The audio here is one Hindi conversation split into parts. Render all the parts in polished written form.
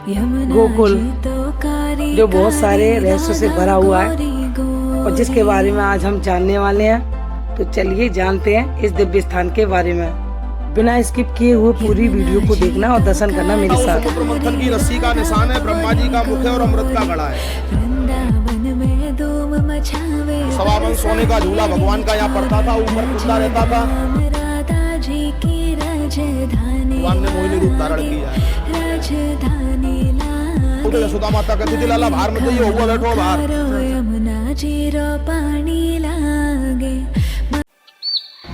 गोकुल जो बहुत सारे रहस्यों से भरा हुआ है और जिसके बारे में आज हम जानने वाले हैं। तो चलिए जानते हैं इस दिव्य स्थान के बारे में। बिना स्किप किए हुए पूरी वीडियो को देखना और दर्शन करना मेरे साथ। समुद्र मंथन की रस्सी का निशान है, ब्रह्मा जी का मुख है और अमृत का घड़ा है। सवावन सोने का झूला भगवान का यहाँ पड़ता था, ऊपर कुंडा रहता था। भगवान ने मोहिनी रूप धारण किया है। यशोदा माता कहती थी लाला बाहर मत जाइए, हुआ बैठो बाहर।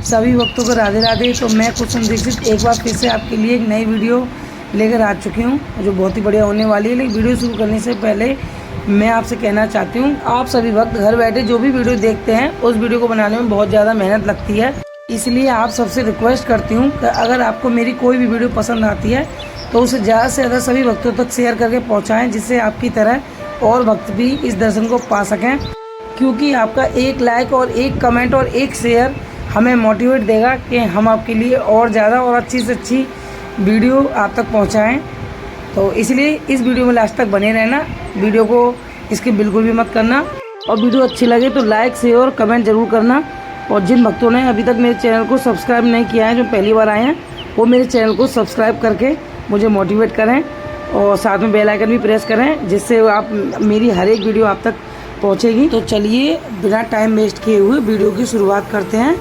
सभी भक्तों को राधे राधे। तो मैं कुसुम दीक्षित एक बार फिर से आपके लिए एक नई वीडियो लेकर आ चुकी हूँ जो बहुत ही बढ़िया होने वाली है। लेकिन वीडियो शुरू करने से पहले मैं आपसे कहना चाहती हूँ, आप सभी भक्त घर बैठे जो भी वीडियो देखते हैं उस वीडियो को बनाने में बहुत ज़्यादा मेहनत लगती है। इसलिए आप सबसे रिक्वेस्ट करती हूँ कि अगर आपको मेरी कोई भी वीडियो पसंद आती है तो उसे ज़्यादा से ज़्यादा सभी भक्तों तक शेयर करके पहुँचाएँ, जिससे आपकी तरह और भक्त भी इस दर्शन को पा सकें। क्योंकि आपका एक लाइक और एक कमेंट और एक शेयर हमें मोटिवेट देगा कि हम आपके लिए और ज़्यादा और अच्छी से अच्छी वीडियो आप तक पहुंचाएं। तो इसलिए इस वीडियो में लास्ट तक बने रहना, वीडियो को इसके बिल्कुल भी मत करना। और वीडियो अच्छी लगे तो लाइक शेयर और कमेंट ज़रूर करना। और जिन भक्तों ने अभी तक मेरे चैनल को सब्सक्राइब नहीं किया है, जो पहली बार आए हैं, वो मेरे चैनल को सब्सक्राइब करके मुझे मोटिवेट करें और साथ में बेल आइकन भी प्रेस करें, जिससे आप मेरी हर एक वीडियो आप तक पहुँचेगी। तो चलिए बिना टाइम वेस्ट किए हुए वीडियो की शुरुआत करते हैं।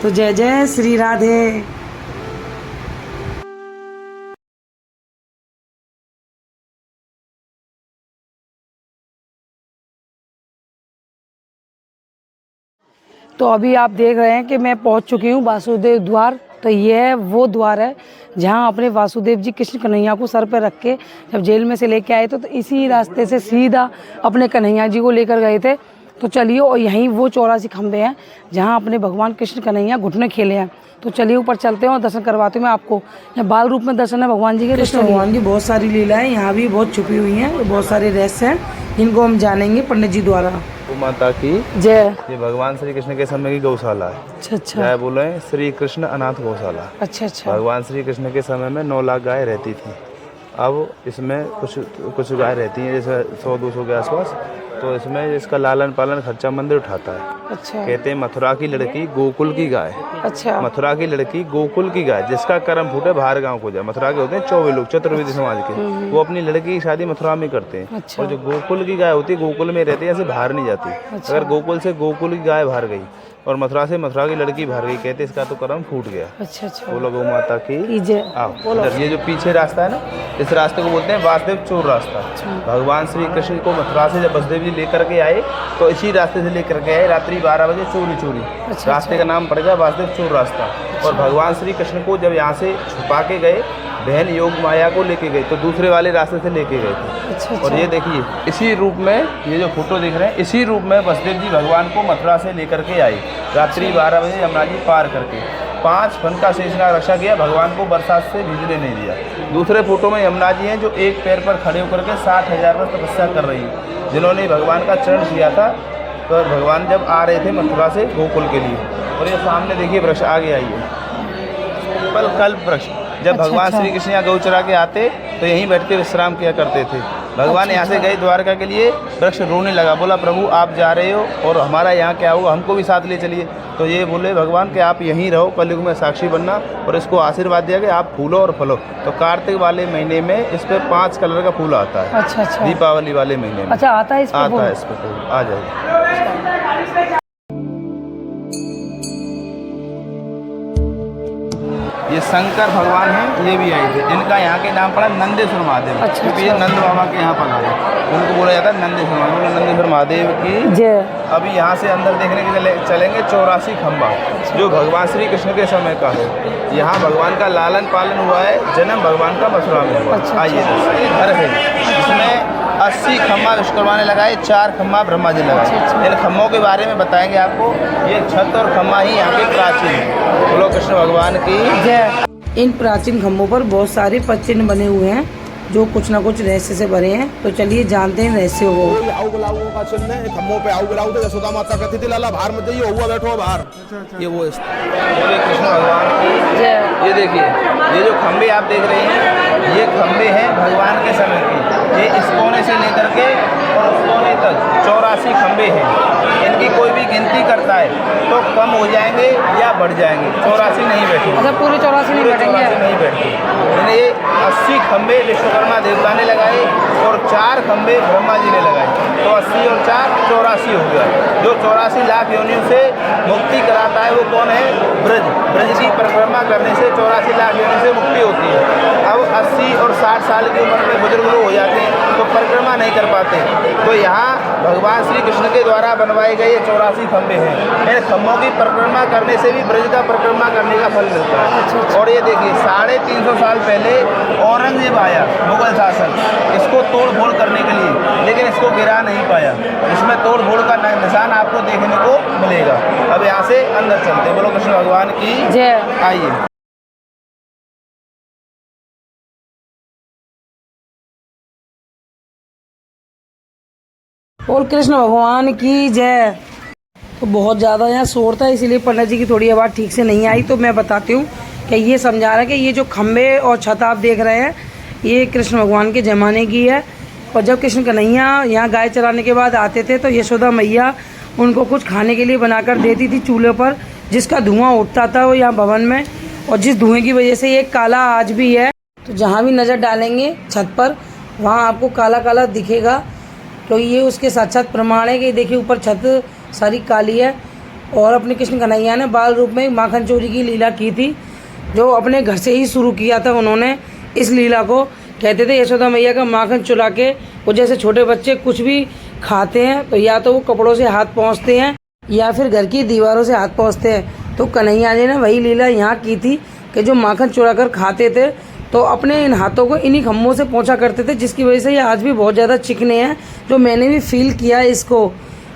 तो जय जय श्री राधे। तो अभी आप देख रहे हैं कि मैं पहुंच चुकी हूं वासुदेव द्वार। तो यह वो द्वार है जहां अपने वासुदेव जी कृष्ण कन्हैया को सर पर रख के जब जेल में से लेके आए तो इसी रास्ते से सीधा अपने कन्हैया जी को लेकर गए थे। तो चलिए, और यहीं वो 84 खंबे हैं जहां अपने भगवान कृष्ण कन्हैया घुटने खेले हैं। तो चलिए ऊपर चलते हैं और दर्शन करवाते हैं मैं आपको। यहाँ बाल रूप में दर्शन है भगवान जी के। कृष्ण भगवान की बहुत सारी लीलाएं यहाँ भी बहुत छुपी हुई हैं, बहुत सारे रहस्य हैं, इनको हम जानेंगे पंडित जी द्वारा। माता की जय। ये भगवान श्री कृष्ण के समय की गौशाला है। अच्छा अच्छा। गाय बोले श्री कृष्ण अनाथ गौशाला। अच्छा अच्छा। भगवान श्री कृष्ण के समय में 9 लाख गाय रहती थी। अब इसमें कुछ गाय रहती हैं जैसे 100-200 के आसपास। तो इसमें इसका लालन पालन खर्चा मंदिर उठाता है। अच्छा। कहते हैं मथुरा की लड़की गोकुल की गाय। अच्छा। मथुरा की लड़की गोकुल की गाय जिसका कर्म फूटे बाहर गांव को जाए। मथुरा के होते हैं 24 लोग चतुर्वेदी समाज के, वो अपनी लड़की की शादी मथुरा में करते हैं। अच्छा। और जो गोकुल की गाय होती है गोकुल में रहती है, ऐसे बाहर नहीं जाती। अच्छा। अगर गोकुल से गोकुल की गाय बाहर गई और मथुरा से मथुरा की लड़की बाहर गई, कहते इसका तो कर्म फूट गया। अच्छा अच्छा। बोलो गौ माता की जय। ये जो पीछे रास्ता है ना, इस रास्ते को बोलते हैं वासुदेव चोर रास्ता। भगवान श्री कृष्ण को मथुरा से जब वसुदेव जी लेकर के आए तो इसी रास्ते से लेकर के आए, रात्रि 12 बजे चोरी। अच्छा। रास्ते का नाम पड़ गया वासुदेव चोर रास्ता। और भगवान श्री कृष्ण को जब यहाँ से छुपा के गए, बहन योग माया को लेके गए तो दूसरे वाले रास्ते से लेके गए थे। अच्छा। और ये देखिए इसी रूप में, ये जो फोटो देख रहे हैं, इसी रूप में वसुदेव जी भगवान को मथुरा से लेकर के आए रात्रि 12 बजे यमुना जी पार करके। 5 फन का शेषनाग रक्षा किया, भगवान को बरसात से भीजने नहीं दिया। दूसरे फोटो में यमुना जी हैं जो एक पैर पर खड़े होकर के 60,000 वर्ष तपस्या कर रही है, जिन्होंने भगवान का चरण किया था तो भगवान जब आ रहे थे मथुरा से गोकुल के लिए। और ये सामने देखिए वृक्ष आगे आइए, कल्प वृक्ष। जब भगवान श्री कृष्ण यहाँ गौ चरा के आते तो यहीं बैठ के विश्राम किया करते थे। भगवान यहाँ से गए द्वारका के लिए, वृक्ष रोने लगा, बोला प्रभु आप जा रहे हो और हमारा यहाँ क्या होगा, हमको भी साथ ले चलिए। तो ये बोले भगवान कि आप यहीं रहो, कलयुग में साक्षी बनना। और इसको आशीर्वाद दिया कि आप फूलो और फलो। तो कार्तिक वाले महीने में इस पर 5 कलर का फूल आता है। अच्छा अच्छा। दीपावली वाले महीने में अच्छा आता है इस पर फूल। आ जाइए। ये शंकर भगवान हैं, ये भी आए थे। इनका यहाँ के नाम पड़ा नंदेश्वर महादेव। अच्छा। क्योंकि ये नंद बाबा के यहाँ पधारे, उनको बोला जाता है नंदेश्वर महादेव। नंदेश्वर महादेव की जय। अभी यहाँ से अंदर देखने के लिए चलेंगे 84 खंबा जो भगवान श्री कृष्ण के समय का है। यहाँ भगवान का लालन पालन हुआ है, जन्म भगवान का मथुरा में हुआ। आइए घर है, इसमें 80 खम्भा विश्वकर्मा ने लगाए, 4 खम्भा ब्रह्मा जी लगाए। इन खम्भों के बारे में बताएंगे आपको। ये छत और खम्भा ही यहाँ के प्राचीन है। बोलो कृष्ण भगवान की जय। इन प्राचीन खम्भों पर बहुत सारे पच्चिन्ह बने हुए हैं जो कुछ ना कुछ रहस्य से भरे हैं। तो चलिए जानते हैं रहस्यों को। आऊ गुलाउओं का चिन्ह है, खम्भों पे आऊ गुलाउ थे, यशोदा माता कहती थी लाला बाहर मत जाइए, हुआ बैठो बाहर। ये वो बोले कृष्ण भगवान की। ये देखिए, ये जो खम्भे आप देख रहे हैं, ये खम्भे हैं भगवान के समय के। ये इस कोने से लेकर के और उस कोने तक 84 खम्भे हैं। इनकी कोई भी गिनती करता है तो कम हो जाएंगे या बढ़ जाएंगे, 84 नहीं बैठेंगे। अच्छा, पूरे 84 नहीं बैठेंगे? नहीं बैठते। यानी ये 80 खम्भे विश्वकर्मा देवता ने लगाए और 4 खम्भे ब्रह्मा जी ने लगाए, तो 80 और 4 84 हो गया। जो 84 लाख योनियों से मुक्ति कराता है वो कौन है? ब्रज। ब्रज की परिक्रमा करने से 84 लाख योनियों से मुक्ति होती है। अब 80 और 60 साल की उम्र में बुजुर्ग लोग हो जाते हैं तो परिक्रमा नहीं कर पाते, तो यहाँ भगवान श्री कृष्ण के द्वारा बनवाए गए 84 खम्भे हैं। इन खम्भों की परिक्रमा करने से भी ब्रज का परिक्रमा करने का फल मिलता है। और ये देखिए, 350 साल पहले औरंगजेब आया, मुगल शासन, इसको तोड़ फोड़ करने के लिए, लेकिन इसको गिरा नहीं पाया। इसमें तोड़ फोड़ का निशान आपको देखने को मिलेगा। अब यहाँ से अंदर चलते, बोलो कृष्ण भगवान की जय। आइए। और कृष्ण भगवान की जय। तो बहुत ज़्यादा यहाँ शोर था, इसीलिए पंडित जी की थोड़ी आवाज़ ठीक से नहीं आई। तो मैं बताती हूँ कि ये समझा रहा है कि ये जो खम्भे और छत आप देख रहे हैं, ये कृष्ण भगवान के ज़माने की है। और जब कृष्ण कन्हैया यहाँ गाय चराने के बाद आते थे तो यशोदा मैया उनको कुछ खाने के लिए बनाकर देती थी चूल्हे पर, जिसका धुआं उठता था वो यहाँ भवन में, और जिस धुएँ की वजह से ये काला आज भी है। तो जहाँ भी नज़र डालेंगे छत पर, वहाँ आपको काला काला दिखेगा। तो ये उसके साक्षात प्रमाण है कि देखिए ऊपर छत सारी काली है। और अपने कृष्ण कन्हैया ने बाल रूप में माखन चोरी की लीला की थी, जो अपने घर से ही शुरू किया था उन्होंने इस लीला को। कहते थे यशोदा मैया का माखन चुरा के वो जैसे छोटे बच्चे कुछ भी खाते हैं तो या तो वो कपड़ों से हाथ पहुँचते हैं या फिर घर की दीवारों से हाथ पहुँचते हैं। तो कन्हैया जी ने वही लीला यहाँ की थी कि जो माखन चुरा कर खाते थे तो अपने इन हाथों को इन्हीं खम्भों से पोंछा करते थे, जिसकी वजह से ये आज भी बहुत ज़्यादा चिकने हैं। जो मैंने भी फील किया इसको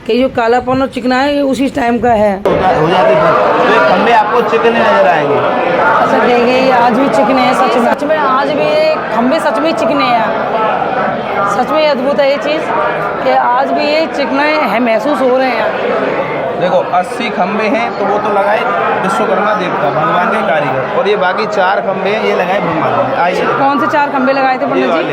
कि जो कालापन और चिकना है ये उसी टाइम का है। हो जाते थे तो ये खम्भे आपको चिकने नजर आएंगे। अच्छा, देखिए ये आज भी चिकने हैं। सच में आज भी ये खम्भे सच में चिकने हैं। सच में अद्भुत है ये चीज़ कि आज भी ये चिकने है महसूस हो रहे हैं। देखो 80 खम्भे हैं तो वो तो लगाए विश्वकर्मा देवता भगवान के कारीगर, और ये बाकी 4 खम्भे हैं ये लगाए ब्रह्मा जी। आइए, कौन से 4 खम्भे लगाए थे पंडित जी?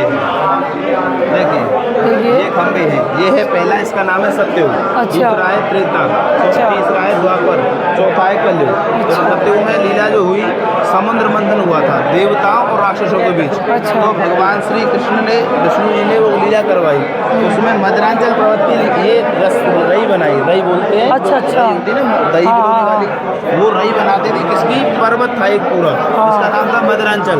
देखिए ये खम्भे हैं। ये है पहला, इसका नाम है सत्ययुग। अच्छा। दूसरा है त्रेता, तीसरा है द्वापर, चौथा है कलयुग। सत्ययुग में लीला जो हुई, समुद्र मंथन हुआ था देवताओं और राक्षसों के बीच। तो भगवान श्री कृष्ण ने, विष्णु जी ने वो लीला करवाई। उसमें मदरांचल प्रवृत्ति ये रई बनाई, रई बोलते हैं। अच्छा, होती ना दही गिलोने वाली, वो रई बनाते थे। किसकी? पर्वत था एक पूरा, जिसका नाम था मदरांचल,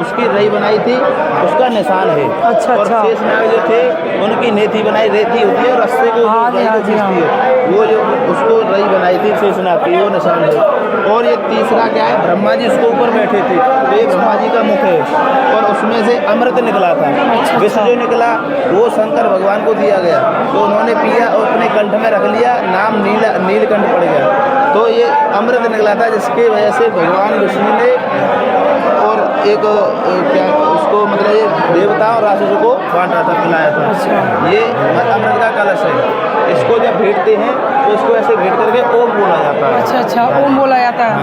उसकी रई बनाई थी, उसका निशान है। अच्छा, और शेष नाग जो थे उनकी नेथी बनाई, रेती होती है रस्ते को खींचती है, वो जो उसको रई बनाई थी शेषनाग की, वो निशान है। और ये तीसरा क्या है? ब्रह्मा जी उसको ऊपर बैठे थे, तो ये ब्रह्मा जी का मुख है और उसमें से अमृत निकला था। विष जो निकला वो शंकर भगवान को दिया गया, तो उन्होंने पिया और अपने कंठ में रख लिया, नाम नीलकंठ पड़ गया। तो ये अमृत निकला था, जिसके वजह से भगवान विष्णु ने और एक क्या उसको मतलब ये देवता और राक्षसों को बांटा था, पिलाया था। ये अमृत का कलश है। इसको जब भेंटते हैं तो इसको ऐसे भेंट करके ओम बोला जाता है। अच्छा, ओम बोला जाता है।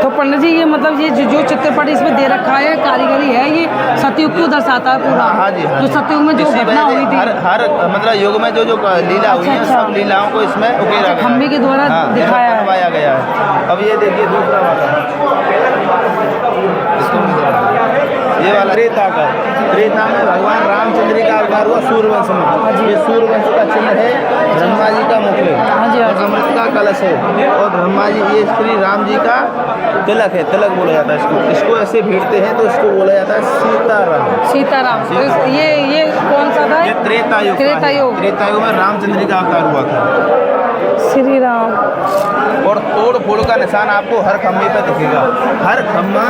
तो पंडित जी ये मतलब ये जो चित्रपट इसमें दे रखा है कारीगरी है, ये सतयुग को दर्शाता है पूरा। हाँ जी, हाँ जो सतयुग में जो घटना हुई थी, हर मतलब युग में जो लीला हुई है, सब लीलाओं को इसमें उकेरा गया, खम्भे के द्वारा दिखाया है, गया है। अब ये देखिए दूसरा वाला, ये वाला त्रेता में भगवान रामचंद्र का अवतार हुआ सूर्यवंश में। ये सूर्यवंश का चिन्ह है, ब्रह्मा जी का मुख है और अमृत का कलश है। और ब्रह्मा जी, ये श्री राम जी का तिलक है, तिलक बोला जाता है इसको ऐसे भेंटते हैं तो इसको बोला जाता है सीताराम। तो ये कौन सा था? ये त्रेतायुग में रामचंद्र का अवतार हुआ था, श्री राम। और तोड़ फोड़ का निशान आपको हर खम्भे पे दिखेगा। हर खम्भा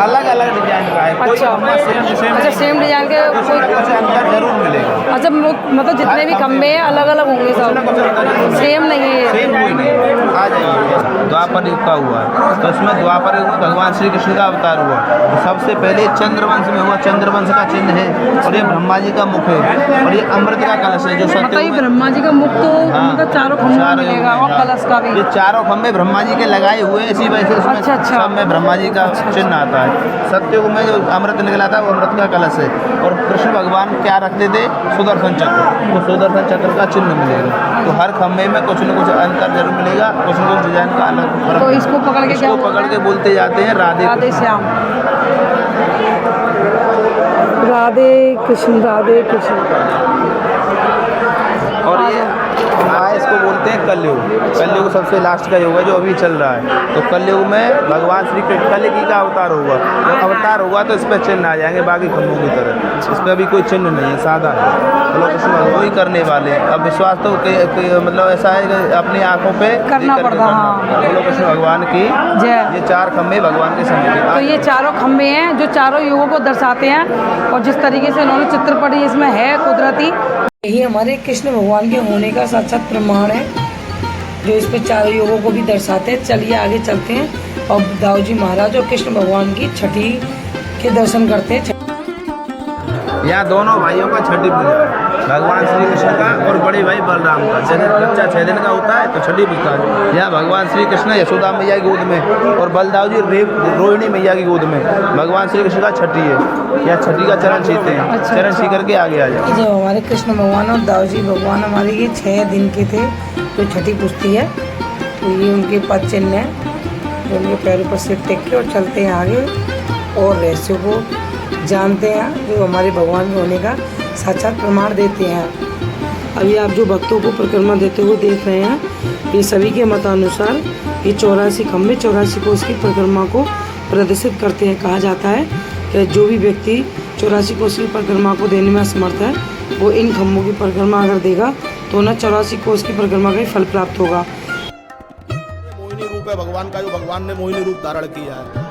अलग अलग डिजाइन डिजाइन का है, कोई खम्भा अच्छा सेम डिजाइन के कुछ अंतर जरूर मिलेगा। अच्छा मतलब जितने भी खम्भे हैं अलग अलग होंगे सब, सेम नहीं है, सेम कोई नहीं। आ जाइए, द्वापर युग का हुआ है, तो इसमें द्वापर युग में भगवान श्री कृष्ण का अवतार हुआ। तो सबसे पहले चंद्रवंश में हुआ, चंद्रवंश का चिन्ह है, और ये ब्रह्मा जी का मुख है, और ये अमृत का कलश है जो सत्य ब्रह्मा जी का मुख तो मतलब चारों खम्भे मिलेगा, और कलश का भी। ये चारों खम्भे ब्रह्मा जी के लगाए हुए, इसी वजह से इसमें सब में ब्रह्मा जी का चिन्ह आता है। सत्ययुग में जो अमृत निकला था वो अमृत का कलश है, और कृष्ण भगवान क्या रखते थे, सुदर्शन चक्र, तो सुदर्शन चक्र का चिन्ह मिलेगा। तो हर खम्भे में कुछ न कुछ अंतर जरूर मिलेगा, कुछ न कुछ डिजाइन का अलग। तो इसको पकड़ के क्या पकड़ के बोलते जाते हैं राधे राधे श्याम, राधे कृष्ण, राधे कृष्ण। और ये इसको बोलते हैं कलयुग। कलयुग सबसे लास्ट का युग है जो अभी चल रहा है। तो कलयुग में भगवान श्री कृष्ण कलकी का अवतार होगा, जब अवतार होगा तो इस पर चिन्ह आ जाएंगे बाकी खम्भों की तरह। इस पर अभी कोई चिन्ह नहीं है, सादा है, मतलब कृष्ण वही करने वाले। अब विश्वास तो मतलब ऐसा है कि अपनी आंखों पे करना पड़ता है। बोलो कृष्ण भगवान की जय। ये चार खम्भे भगवान के समय के। तो ये चारों खम्भे हैं जो चारों युगों को दर्शाते हैं, और जिस तरीके से उन्होंने चित्रपट इसमें है कुदरती, यही हमारे कृष्ण भगवान के होने का साक्षात प्रमाण है, जो इस पे चारों युगों को भी दर्शाते हैं। चलिए आगे चलते हैं और दाऊ जी महाराज और कृष्ण भगवान की छठी के दर्शन करते हैं। यहाँ दोनों भाइयों का छठी पूजा है, भगवान श्री कृष्ण का और बड़े भाई बलराम का। जैसे बच्चा 6 दिन का होता है तो छठी पूजता है। यहाँ भगवान श्री कृष्ण यशोदा मैया की गोद में, और बलदाऊ जी रोहिणी मैया की गोद में भगवान श्री कृष्ण का छठी है। यहाँ छठी का चरण छीते हैं। अच्छा, चरण छी करके आगे आ जाए। जो हमारे कृष्ण भगवान और दाऊ जी भगवान हमारे ये 6 दिन के थे जो छठी पूजती है, तो ये उनके पद चिन्ह है जो उनके पैरों पर सिर टेक के और चलते हैं आगे, और रहस्यों को जानते हैं जो हमारे भगवान के होने का साक्षात प्रमाण देते हैं। अभी आप जो भक्तों को परिक्रमा देते हुए देख रहे हैं, ये सभी के मतानुसार ये 84 खम्भे 84 कोस की परिक्रमा को प्रदर्शित करते हैं। कहा जाता है कि जो भी व्यक्ति 84 कोस की परिक्रमा को देने में असमर्थ है, वो इन खम्भों की परिक्रमा अगर देगा तो उन्हें 84 कोस की परिक्रमा का ही फल प्राप्त होगा। मोहिनी रूप है भगवान का, जो भगवान ने मोहिनी रूप धारण किया है।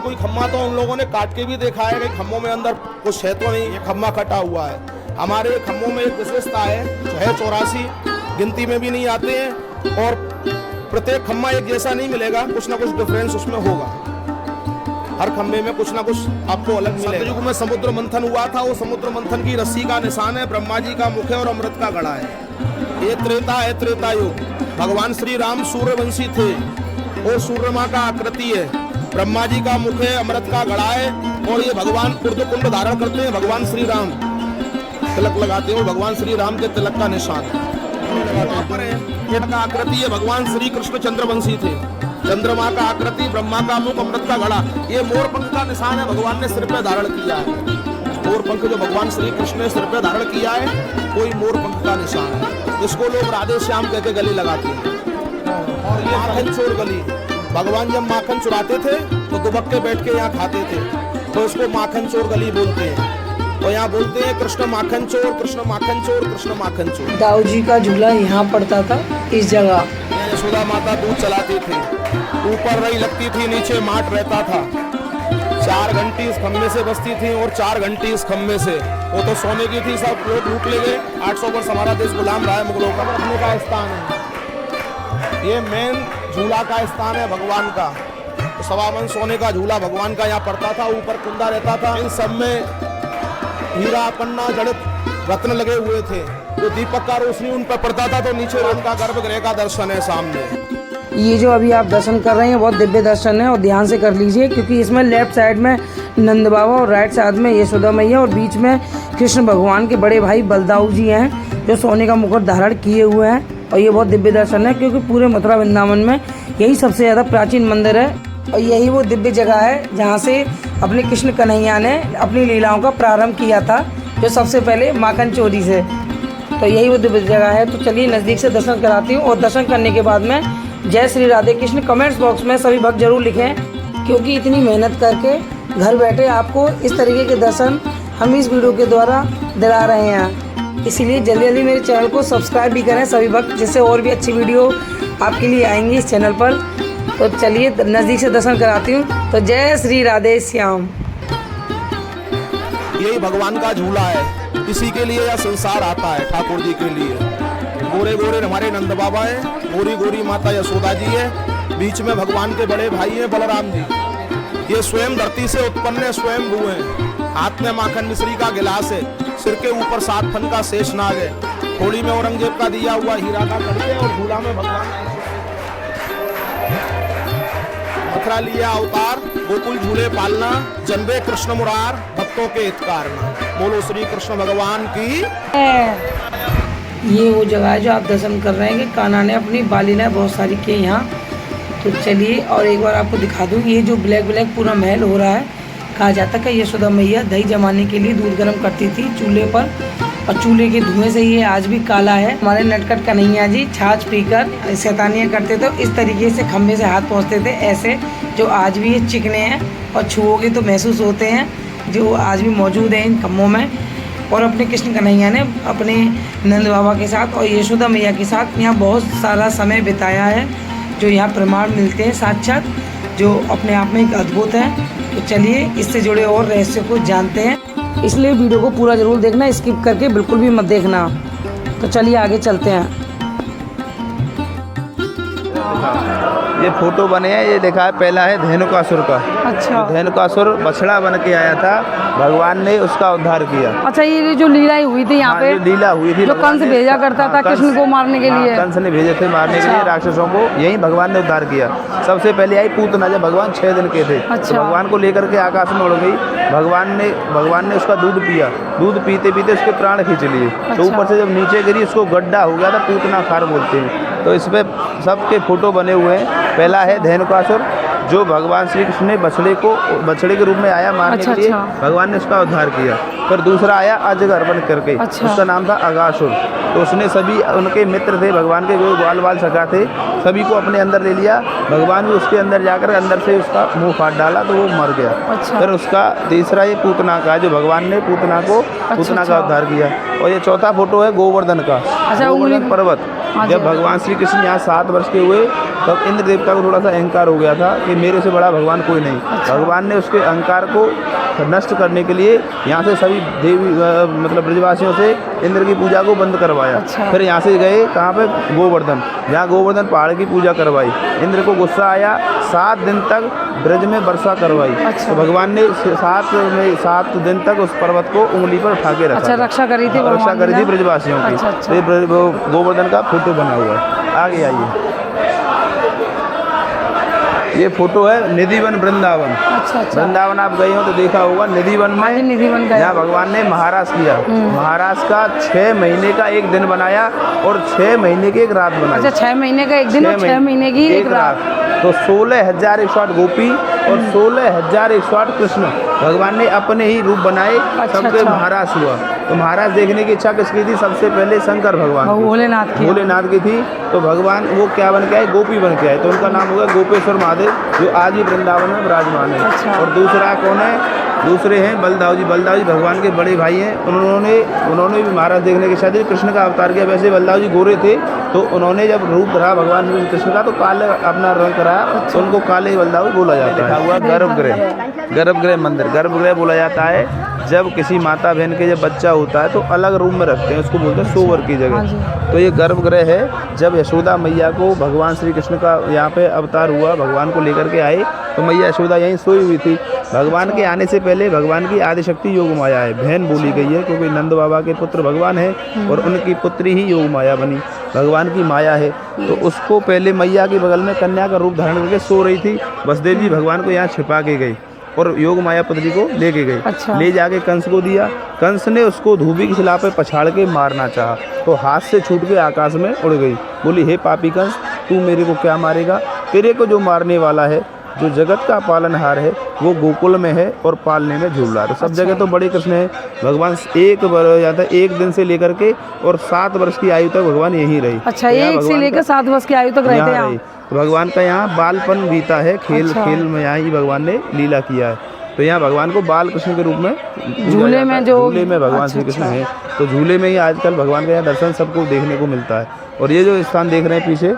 कोई खम्मा तो उन लोगों ने काट के भी देखा है कि खम्भों में अंदर कुछ है तो नहीं, ये खम्मा कटा हुआ है। हमारे खम्भों में एक विशेषता है, जो है 84 गिनती में भी नहीं आते हैं, और प्रत्येक खम्मा एक जैसा नहीं मिलेगा, कुछ ना कुछ डिफरेंस उसमें होगा। हर खम्भे में कुछ ना कुछ आपको अलग मिलेगा। सतयुग में समुद्र मंथन हुआ था, वो समुद्र मंथन की रस्सी का निशान है, ब्रह्मा जी का मुख है और अमृत का घड़ा है। ये त्रेता है, त्रेता युग। भगवान श्री राम सूर्यवंशी थे, और सूर्यमा का आकृति है, ब्रह्मा जी का मुख है, अमृत का घड़ा है, और ये भगवान ऊर्ध्व कुंड धारण करते हैं। भगवान श्री राम तिलक लगाते हैं, और भगवान श्री राम के तिलक का निशान है। का आकृति है, भगवान श्री कृष्ण चंद्रवंशी थे, चंद्रमा का आकृति, ब्रह्मा का मुख, अमृत का घड़ा। ये मोर पंख का निशान है, भगवान ने सिर पे धारण किया है। मोर पंख जो भगवान श्री कृष्ण ने सिर पे धारण किया है, कोई मोर पंख का निशान है, जिसको लोग राधे श्याम कहकर गले लगाते हैं। और ये माखन चोर गली, भगवान जब माखन चुराते थे तो दुबक के बैठ के यहाँ खाते थे, तो इसको माखन चोर गली बोलते हैं। तो यहाँ बोलते हैं कृष्ण माखन चोर, कृष्ण माखन चोर, कृष्ण माखन चोर। दाऊ जी का झूला यहाँ पड़ता था इस जगह। यशोदा माता दूध चलाती थी, ऊपर रही लगती थी, नीचे माट रहता था। 4 घंटी इस खम्भे से बसती थी और 4 घंटी इस खम्भे से। वो तो सोने की थी, सब लोग लूट ले गए। 800 वर्ष हमारा देश गुलाम रहा है मुगलों का। रखने का स्थान है, ये मेन झूला का स्थान है भगवान का। तो 1.25 मन सोने का झूला भगवान का यहाँ पड़ता था, ऊपर कुंदा रहता था। इन सब में हीरा पन्ना जड़ित रत्न लगे हुए थे, जो दीपक का रोशनी उन पर पड़ता था। तो नीचे उनका गर्भगृह का दर्शन है सामने। ये जो अभी आप दर्शन कर रहे हैं बहुत दिव्य दर्शन है, और ध्यान से कर लीजिए, क्योंकि इसमें लेफ्ट साइड में नंद बाबा और राइट साइड में यशोदा मैया, और बीच में कृष्ण भगवान के बड़े भाई बलदाऊ जी हैं, जो सोने का मुकुट धारण किए हुए हैं। और ये बहुत दिव्य दर्शन है, क्योंकि पूरे मथुरा वृंदावन में यही सबसे ज़्यादा प्राचीन मंदिर है, और यही वो दिव्य जगह है जहाँ से अपने कृष्ण कन्हैया ने अपनी लीलाओं का प्रारंभ किया था, जो सबसे पहले माखन चोरी से। तो यही वो दिव्य जगह है। तो चलिए नज़दीक से दर्शन कराती हूँ, और दर्शन करने के बाद में जय श्री राधे कृष्ण कमेंट्स बॉक्स में सभी भक्त जरूर लिखें, क्योंकि इतनी मेहनत करके घर बैठे आपको इस तरीके के दर्शन हम इस वीडियो के द्वारा दिला रहे हैं। इसीलिए जल्दी जल्दी मेरे चैनल को सब्सक्राइब भी करें सभी भक्त, जिससे और भी अच्छी वीडियो आपके लिए आएंगी इस चैनल पर। तो चलिए नज़दीक से दर्शन कराती हूँ। तो जय श्री राधे श्याम। यही भगवान का झूला है, इसी के लिए यह संसार आता है, ठाकुर जी के लिए। गोरे गोरे हमारे नंद बाबा है, गोरी गोरी माता यशोदा जी है, बीच में भगवान के बड़े भाई हैं बलराम जी। ये स्वयं धरती से उत्पन्न स्वयं भू हैं। हाथ में माखन मिश्री का गिलास है, सिर के ऊपर 7 फन का शेषनाग है, थोड़ी में औरंगजेब का दिया हुआ हीरा का कड़ी है, और झूला में भगवान मथुरा लिया अवतार, गोकुल झूले पालना, जन्मे कृष्ण मुरार, भक्तों के हितकार ना। बोलो श्री कृष्ण भगवान की। ये वो जगह है जो आप दर्शन कर रहे हैं कि कान्हा ने अपनी बालीलाएं बहुत सारी की यहाँ। तो चलिए और एक बार आपको दिखा दूँ, ये जो ब्लैक ब्लैक पूरा महल हो रहा है, कहा जाता है कि यशोदा मैया दही जमाने के लिए दूध गर्म करती थी चूल्हे पर, और चूल्हे के धुएं से ये आज भी काला है। हमारे नटखट कन्हैया जी छाछ पीकर शैतानियाँ करते थे, इस तरीके से खम्भे से हाथ पहुँचते थे ऐसे, जो आज भी ये चिकने हैं और छुओगे तो महसूस होते हैं, जो आज भी मौजूद हैं इन खम्भों में। और अपने कृष्ण कन्हैया ने अपने नंद बाबा के साथ और यशोदा मैया के साथ यहाँ बहुत सारा समय बिताया है, जो यहाँ प्रमाण मिलते हैं साक्षात, जो अपने आप में एक अद्भुत है। तो चलिए इससे जुड़े और रहस्य को जानते हैं, इसलिए वीडियो को पूरा ज़रूर देखना, स्किप करके बिल्कुल भी मत देखना। तो चलिए आगे चलते हैं। ये फोटो बने हैं, ये देखा है पहला है धेनुकासुर का। अच्छा। धेनुकासुर बछड़ा बन के आया था, भगवान ने उसका उद्धार किया। अच्छा, ये जो लीलाएं हुई थी यहाँ पे, लीला हुई थी, जो कंस भेजा करता था कृष्ण को मारने के लिए, कंस ने भेजे थे मारने के लिए राक्षसों को, यही भगवान ने उद्धार किया। सबसे पहले आई पूतना, जब भगवान 6 दिन के थे। अच्छा। तो भगवान को लेकर के आकाश में उड़ गई, भगवान ने उसका दूध पिया, दूध पीते पीते उसके प्राण खींच लिए। तो ऊपर से जब नीचे गिरी, उसको गड्ढा हो गया था, पूतना खार बोलते हैं। तो इसमें सबके फोटो बने हुए हैं। पहला है धेनुकासुर, जो भगवान श्री कृष्ण ने बछड़े के रूप में आया मारने के लिए, भगवान ने उसका उद्धार किया। फिर दूसरा आया अजगर बन करके, उसका नाम था अगासुर। तो उसने सभी उनके मित्र थे भगवान के, जो बाल सखा थे, सभी को अपने अंदर ले लिया। भगवान भी उसके अंदर जाकर अंदर से उसका मुंह फाड़ डाला, तो वो मर गया। फिर उसका तीसरा ये पूतना का, जो भगवान ने पूतना का उद्धार किया। और ये चौथा फोटो है गोवर्धन का, गोवर्धन पर्वत। जब भगवान श्री कृष्ण यहाँ 7 वर्ष के हुए, तब इंद्र देवता को थोड़ा सा अहंकार हो गया था कि मेरे से बड़ा भगवान कोई नहीं। भगवान ने उसके अहंकार को नष्ट करने के लिए यहाँ से सभी देवी मतलब ब्रजवासियों से इंद्र की पूजा को बंद करवाया। फिर यहाँ से गए कहाँ पे, गोवर्धन, जहाँ गोवर्धन पहाड़ की पूजा करवाई। इंद्र को गुस्सा आया, 7 दिन तक ब्रज में वर्षा करवाई। तो भगवान ने 7 दिन तक उस पर्वत को उंगली पर उठा के रखा। रक्षा करी थी ब्रजवासियों की। गोवर्धन का फोटो बना हुआ है। आगे आइए, ये फोटो है निधिवन वृंदावन। अच्छा। वृंदावन आप गए हो तो देखा होगा, निधिवन में यहाँ भगवान ने महाराज किया। महाराज का 6 महीने का एक दिन बनाया और 6 महीने की एक रात बनाई। अच्छा, 6 महीने का एक दिन और 6 महीने की एक रात। तो 16,108 गोपी और 16,108 कृष्ण भगवान ने अपने ही रूप बनाए। सबके महाराज हुआ। तो महाराज देखने की इच्छा किसकी थी? सबसे पहले शंकर भगवान, भोलेनाथ की थी। तो भगवान वो क्या बन के आए? गोपी बन के आए। तो उनका नाम होगा गोपेश्वर महादेव, जो आज भी वृंदावन में विराजमान है। और दूसरा कौन है? दूसरे हैं बलदाव जी। बलदाव जी भगवान के बड़े भाई हैं। उन्होंने भी महाराज देखने की इच्छा थी, कृष्ण का अवतार किया। वैसे बलदाव जी गोरे थे, तो उन्होंने जब रूप धरा भगवान श्री कृष्ण का, तो काले अपना रंग कराया। तो उनको काले बलदाव बोला जाता है। हुआ गर्भगृह मंदिर, गर्भगृह बोला जाता है जब किसी माता बहन के जब बच्चा होता है तो अलग रूम में रखते हैं, उसको बोलते हैं सोवर की जगह। तो ये गर्भगृह है। जब यशोदा मैया को भगवान श्री कृष्ण का यहाँ पे अवतार हुआ, भगवान को लेकर के आए, तो मैया यशोदा यहीं सोई हुई थी। भगवान के आने से पहले भगवान की आदिशक्ति योग माया है, बहन बोली गई है, क्योंकि नंद बाबा के पुत्र भगवान है और उनकी पुत्री ही योग माया बनी, भगवान की माया है। तो उसको पहले मैया के बगल में कन्या का रूप धारण करके सो रही थी। वसुदेव जी भगवान को यहाँ छिपा के गई और योग माया पुत्री को लेके गई। ले जाके कंस को दिया। कंस ने उसको धूबी की शिला पे पछाड़ के मारना चाहा, तो हाथ से छूट के आकाश में उड़ गई। बोली, हे पापी कंस, तू मेरे को क्या मारेगा? तेरे को जो मारने वाला है, जो जगत का पालनहार है, वो गोकुल में है और पालने में झूल रहा है। तो सब जगह तो बड़े कृष्ण है। भगवान एक दिन से लेकर के और 7 वर्ष की आयु तक भगवान यहीं रही। अच्छा, 1 से लेकर 7 वर्ष की आयु तक रहते हैं। तो भगवान का यहाँ बालपन बीता है, खेल में यहाँ ही भगवान ने लीला किया है। तो यहाँ भगवान को बाल कृष्ण के रूप में झूले में भगवान श्री कृष्ण है। तो झूले में ही आजकल भगवान का यहाँ दर्शन सबको देखने को मिलता है। और ये जो स्थान देख रहे हैं पीछे,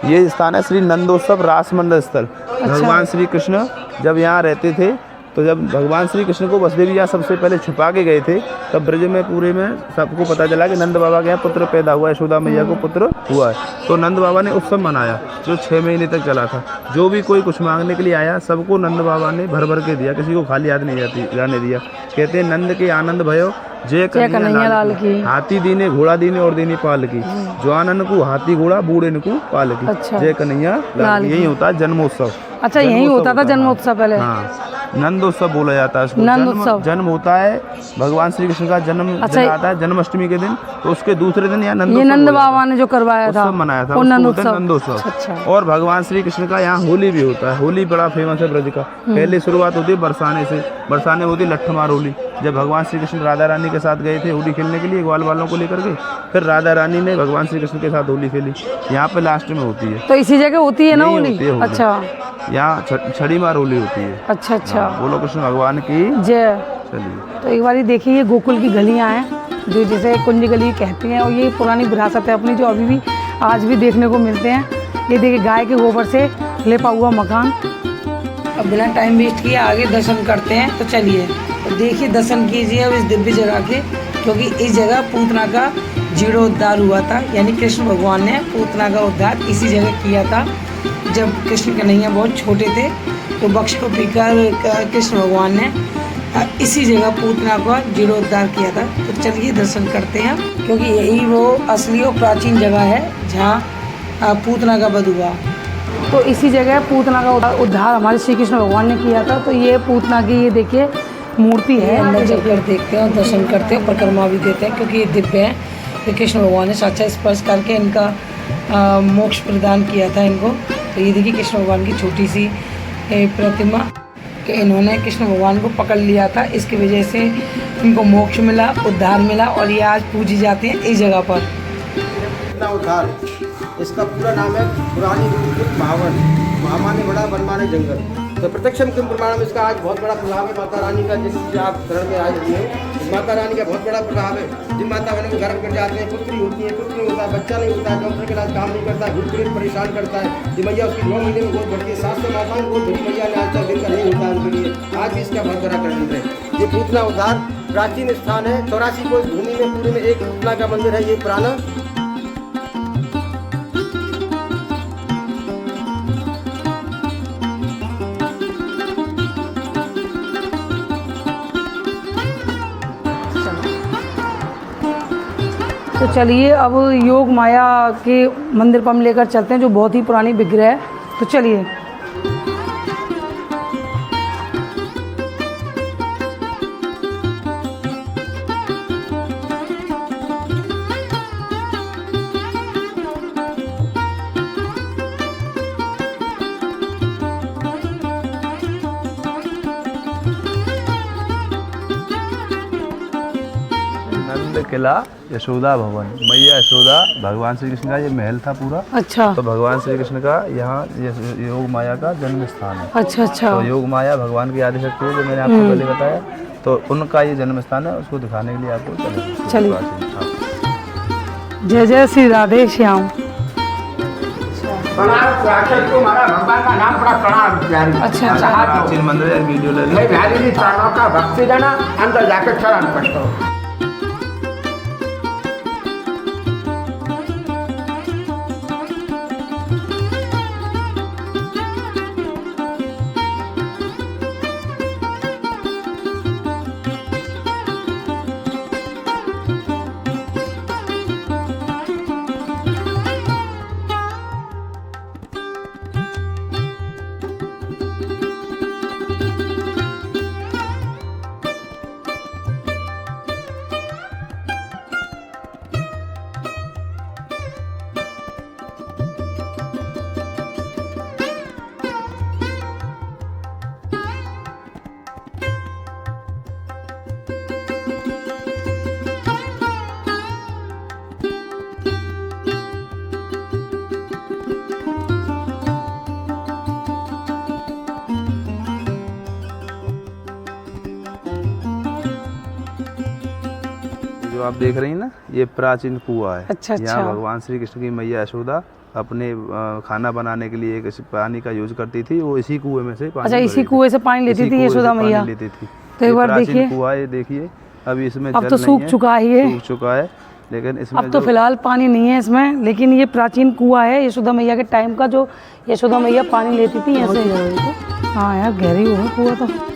ये स्थान है श्री नंदोत्सव रास मंडल स्थल। भगवान श्री कृष्ण जब यहाँ रहते थे, तो जब भगवान श्री कृष्ण को वसुदेव जी यहाँ सबसे पहले छुपा के गए थे, तब ब्रज में पूरे में सबको पता चला कि नंद बाबा के यहाँ पुत्र पैदा हुआ है, यशोदा मैया को पुत्र हुआ है। तो नंद बाबा ने उत्सव मनाया जो 6 महीने तक चला था। जो भी कोई कुछ मांगने के लिए आया, सबको नंद बाबा ने भर भर के दिया, किसी को खाली हाथ नहीं जाने दिया। कहते हैं नंद के आनंद भयो जय कन्हैया लाल की, हाथी दीने घोड़ा दीने और दीने पाल की, जवानन को हाथी घोड़ा बूढ़े को पाल की, जय कन्हैया लाल की। यही होता है जन्मोत्सव। अच्छा, यही होता था जन्मोत्सव पहले। हाँ, नंदोत्सव बोला जाता है इसको। जन्म होता है भगवान श्री कृष्ण का जन्म आता है जन्माष्टमी के दिन, तो उसके दूसरे दिन यहाँ नंद बाबा ने जो करवाया था, मनाया था, नंदोत्सव। और भगवान श्री कृष्ण का यहाँ होली भी होता है। होली बड़ा फेमस है ब्रज का। पहले शुरुआत होती है बरसाने से। बरसाने होती है लट्ठमार होली। जब भगवान श्री कृष्ण राधा रानी के साथ गए थे होली खेलने के लिए, ग्वाल वालों को लेकर के, फिर राधा रानी ने भगवान श्री कृष्ण के साथ होली खेली। यहाँ पे लास्ट में होती है। तो इसी जगह होती है ना होली? अच्छा, यहाँ छड़ी मार होली होती है। अच्छा अच्छा, बोलो कृष्ण भगवान की जय। चलिए, तो एक बार देखिए, ये गोकुल की गलियाँ हैं जो जिसे कुंज गली कहते हैं, और ये पुरानी विरासत है अपनी, जो अभी भी आज भी देखने को मिलते हैं। ये देखिए, गाय के गोबर से लेपा हुआ मकान। अब बिना टाइम वेस्ट किए आगे दर्शन करते हैं। तो चलिए, तो देखिए, दर्शन कीजिए अब इस दिव्य जगह के, क्योंकि इस जगह पूतना का जीर्णोद्धार हुआ था। यानी कृष्ण भगवान ने पूतना का उद्धार इसी जगह किया था। जब कृष्ण कन्हैया बहुत छोटे थे, तो वृक्ष को पीकर कृष्ण भगवान ने इसी जगह पूतना का जीर्णोद्धार किया था। तो चलिए दर्शन करते हैं, क्योंकि यही वो असली और प्राचीन जगह है जहाँ पूतना का वध हुआ। तो इसी जगह पूतना का उद्धार हमारे श्री कृष्ण भगवान ने किया था। तो ये पूतना की, ये देखिए, मूर्ति है। अंदर चलकर देखते हैं और दर्शन करते हैं, परिक्रमा भी देते हैं, क्योंकि ये दिव्य है। ये कृष्ण भगवान ने साक्षात स्पर्श करके इनका मोक्ष प्रदान किया था इनको। तो ये देखिए कृष्ण भगवान की छोटी सी प्रतिमा, कि इन्होंने कृष्ण भगवान को पकड़ लिया था, इसकी वजह से इनको मोक्ष मिला, उद्धार मिला, और ये आज पूजी जाती हैं इस जगह पर। उद्धार, इसका पूरा नाम है पुरानी महावन, महामाने बड़ा बनमाने जंगल। तो प्रत्यक्षम किम प्रमाण में इसका आज बहुत बड़ा प्रभाव है माता रानी का। जिस आप शरण में आए हुए हो, माता रानी का बहुत बड़ा प्रभाव है। जिन माता बहनों को गर्भ कर जाते हैं, पुत्री होती है, पुत्र नहीं होता, बच्चा नहीं होता, डॉक्टर के इलाज काम नहीं करता, भूत परेशान करता है, जी मैया उसकी 9 महीने में बहुत बढ़ती है। 700 माताओं को बड़ी मैया ने आज तक दिन का नहीं होता उनके लिए। आज भी इसका बहुत बड़ा कारण है। ये पूतना उद्धार प्राचीन स्थान है। 84 को इस भूमि में पूरे में एक पूतना का मंदिर है। ये पुराना तो चलिए, अब योग माया के मंदिर पर हम लेकर चलते हैं, जो बहुत ही पुरानी विग्रह है। तो चलिए, नंद किला यशोदा भवन, मैया यशोदा, भगवान श्री कृष्ण का ये महल था पूरा। अच्छा, तो भगवान श्री कृष्ण का यहाँ योग माया का जन्म स्थान है। अच्छा अच्छा, तो योग माया भगवान की आदि शक्ति है, जो मैंने आपको पहले बताया। तो उनका ये जन्म स्थान है, उसको दिखाने के लिए आपको चलिए। जय जय श्री राधे श्याम। भगवान का नाम बड़ा प्रणाम। अच्छा, प्राचीन मंदिर है, वीडियो ले लो। का भक्ति देना, अंदर जाकर चरण पड़ता। जो आप देख रही हैं ना, ये प्राचीन कुआं है। अच्छा अच्छा, यहाँ भगवान श्री कृष्ण की मैया यशोदा अपने खाना बनाने के लिए इस पानी का यूज करती थी, वो इसी कुएं में से पानी अच्छा, इसी भरेगी। कुएं से पानी लेती इसी थी कुएं से यशोदा पानी मैया। लेती थी। तो एक ये बार प्राचीन देखिए, कुआं है, देखिए अभी इसमें अब जल तो नहीं सूख है, चुका है ये, सूख चुका है, लेकिन इसमें अब तो फिलहाल पानी नहीं है इसमें, लेकिन ये प्राचीन कुआं है यशोदा मैया के टाइम का, जो यशोदा मैया पानी लेती थी यहाँ से। हाँ यार, गहरी हो गई कुआं तो।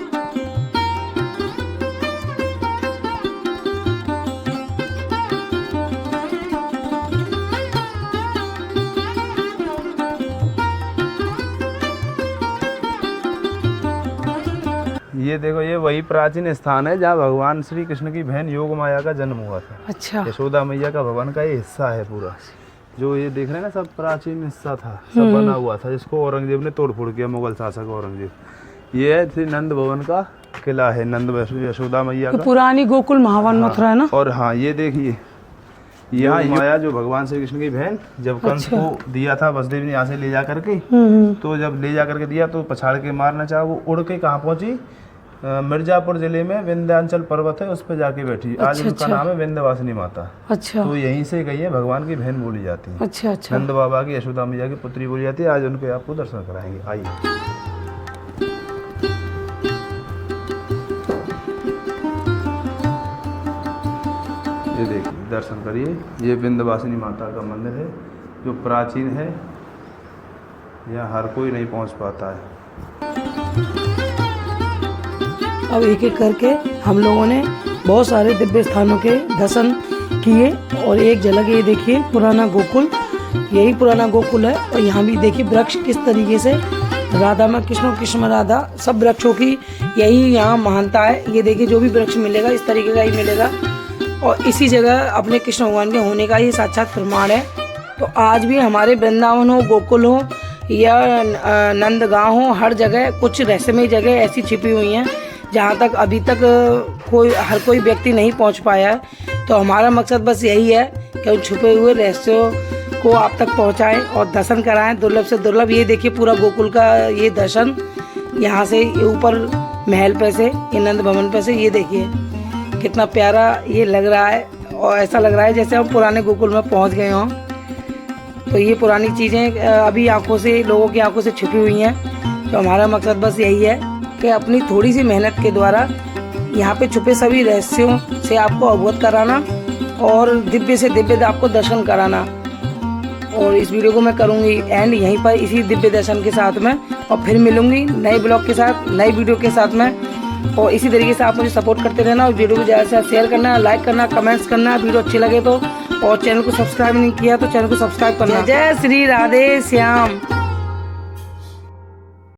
ये देखो, ये वही प्राचीन स्थान है जहाँ भगवान श्री कृष्ण की बहन योग माया का जन्म हुआ था। अच्छा, यशोदा मैया का भवन का ये हिस्सा है पूरा, जो ये देख रहे हैं ना, सब प्राचीन हिस्सा था, सब बना हुआ था, जिसको औरंगजेब ने तोड़ फोड़ किया, मुगल शासक औरंगजेब। ये है श्री नंद भवन का किला है, नंद यशोदा मैया तो का, पुरानी गोकुल महावन मथुरा है ना। और हाँ ये देखिए, यहाँ माया जो भगवान श्री कृष्ण की बहन, जब कंस को दिया था वसुदेव ने यहाँ से ले जा करके, तो जब ले जा करके दिया तो पछाड़ के मारना चाहा, वो उड़ के कहाँ पहुंची, मिर्जापुर जिले में विंध्याचल पर्वत है, उस पर जाके बैठी। आज उनका नाम है विंध्यवासिनी माता। अच्छा, तो यहीं से गई है, भगवान की बहन बोली जाती है। अच्छा अच्छा, नंद बाबा की यशोदा मैया की पुत्री बोली जाती है। आज उनके आपको दर्शन कराएंगे, आइए। ये देखिए, दर्शन करिए, ये विंध्यवासिनी माता का मंदिर है, जो प्राचीन है, यहाँ हर कोई नहीं पहुँच पाता है। अब एक एक करके हम लोगों ने बहुत सारे दिव्य स्थानों के दर्शन किए, और एक झलक ये देखिए पुराना गोकुल, यही पुराना गोकुल है। और यहाँ भी देखिए वृक्ष किस तरीके से, राधा में कृष्ण, कृष्ण में राधा, सब वृक्षों की यही यहाँ महानता है। ये देखिए, जो भी वृक्ष मिलेगा इस तरीके का ही मिलेगा, और इसी जगह अपने कृष्ण भगवान के होने का ही साक्षात प्रमाण है। तो आज भी हमारे वृंदावन हो, गोकुल हो या नंदगांव हो, हर जगह कुछ रहस्यमय जगह ऐसी छिपी हुई हैं जहाँ तक अभी तक हर कोई व्यक्ति नहीं पहुँच पाया है। तो हमारा मकसद बस यही है कि उन छुपे हुए रहस्यों को आप तक पहुँचाएं और दर्शन कराएं, दुर्लभ से दुर्लभ। ये देखिए पूरा गोकुल का ये दर्शन, यहाँ से ऊपर महल पे से, ये नंद भवन पे से, ये देखिए कितना प्यारा ये लग रहा है, और ऐसा लग रहा है जैसे हम पुराने गोकुल में पहुँच गए हों। तो ये पुरानी चीज़ें अभी आंखों से, लोगों की आंखों से छुपी हुई हैं। तो हमारा मकसद बस यही है कि अपनी थोड़ी सी मेहनत के द्वारा यहाँ पे छुपे सभी रहस्यों से आपको अवगत कराना, और दिव्य से दिव्य आपको दर्शन कराना। और इस वीडियो को मैं करूँगी एंड यहीं पर इसी दिव्य दर्शन के साथ में, और फिर मिलूँगी नए ब्लॉग के साथ, नई वीडियो के साथ में। और इसी तरीके से आप मुझे सपोर्ट करते रहना, और वीडियो को ज़्यादा से ज़्यादा शेयर करना, लाइक करना, कमेंट्स करना, वीडियो अच्छी लगे तो, और चैनल को सब्सक्राइब नहीं किया तो चैनल को सब्सक्राइब करना। जय श्री राधे श्याम।